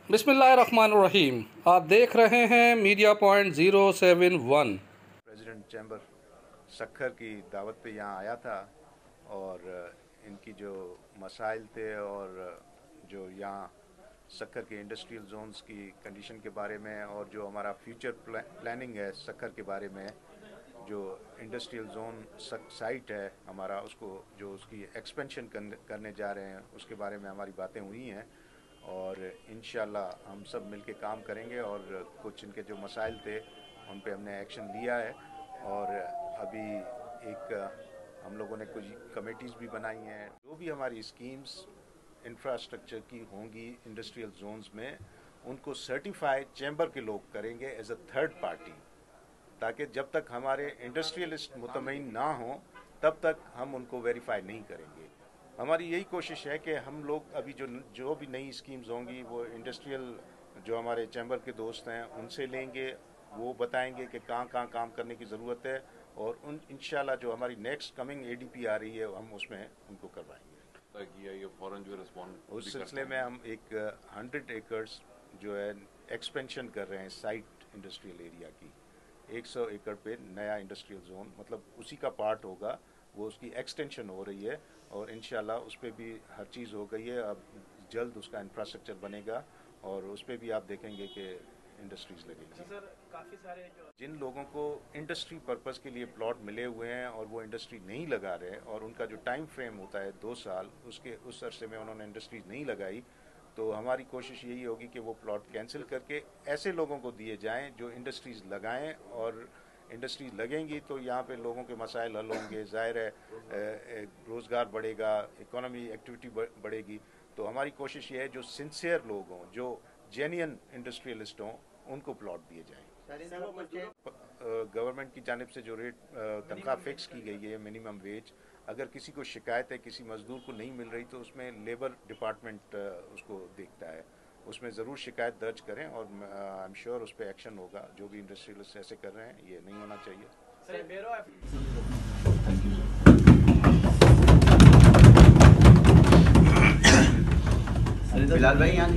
बिस्मिल्लाहिर्रहमानिर्रहीम। आप देख रहे हैं media point 071। President chamber Sukkur की दावत पे यहाँ आया था और इनकी जो मसाइल थे और जो यहाँ सक्खर के इंडस्ट्रियल जोन्स की कंडीशन के बारे में और जो हमारा फ्यूचर प्लानिंग है सक्खर के बारे में, जो इंडस्ट्रियल जोन साइट है हमारा, उसको जो उसकी एक्सपेंशन करने जा रहे हैं उसके बारे में हमारी बातें हुई हैं और इंशाल्लाह हम सब मिलके काम करेंगे। और कुछ इनके जो मसाइल थे उन पे हमने एक्शन लिया है और अभी एक हम लोगों ने कुछ कमेटीज़ भी बनाई हैं। जो भी हमारी स्कीम्स इंफ्रास्ट्रक्चर की होंगी इंडस्ट्रियल जोन्स में, उनको सर्टिफाइड चैम्बर के लोग करेंगे एज अ थर्ड पार्टी, ताकि जब तक हमारे इंडस्ट्रियलिस्ट मुतमईन ना हों तब तक हम उनको वेरीफाई नहीं करेंगे। हमारी यही कोशिश है कि हम लोग अभी जो भी नई स्कीम्स होंगी वो इंडस्ट्रियल जो हमारे चैम्बर के दोस्त हैं उनसे लेंगे, वो बताएंगे कि कहाँ काम करने की ज़रूरत है और इंशाल्लाह जो हमारी नेक्स्ट कमिंग एडीपी आ रही है हम उसमें उनको करवाएंगे। उस सिलसिले में हम एक 100 एकड़्स जो है एक्सपेंशन कर रहे हैं साइट इंडस्ट्रियल एरिया की। 100 एकड़ पे नया इंडस्ट्रियल जोन, मतलब उसी का पार्ट होगा, वो उसकी एक्सटेंशन हो रही है और इंशाल्लाह उस पर भी हर चीज़ हो गई है। अब जल्द उसका इंफ्रास्ट्रक्चर बनेगा और उस पर भी आप देखेंगे कि इंडस्ट्रीज लगेगी। सर, काफ़ी सारे जिन लोगों को इंडस्ट्री पर्पस के लिए प्लॉट मिले हुए हैं और वो इंडस्ट्री नहीं लगा रहे और उनका जो टाइम फ्रेम होता है 2 साल, उस अरसे में उन्होंने इंडस्ट्रीज नहीं लगाई, तो हमारी कोशिश यही होगी कि वो प्लॉट कैंसिल करके ऐसे लोगों को दिए जाएं जो इंडस्ट्रीज लगाएं। और इंडस्ट्रीज लगेंगी तो यहाँ पे लोगों के मसाइल हल होंगे, ज़ाहिर है रोज़गार बढ़ेगा, इकोनॉमी एक्टिविटी बढ़ेगी। तो हमारी कोशिश ये है जो सिंसियर लोग हों, जो जेन्युइन इंडस्ट्रियलिस्ट हों, उनको प्लॉट दिए जाएं। गवर्नमेंट की जानिब से जो रेट तनख्वाह फिक्स की गई है मिनिमम वेज, अगर किसी को शिकायत है किसी मजदूर को नहीं मिल रही तो उसमें लेबर डिपार्टमेंट उसको देखता है, उसमें ज़रूर शिकायत दर्ज करें और आई एम श्योर उस पर एक्शन होगा। जो भी इंडस्ट्रियलिस्ट ऐसे कर रहे हैं ये नहीं होना चाहिए। बिलाल भाई यहाँ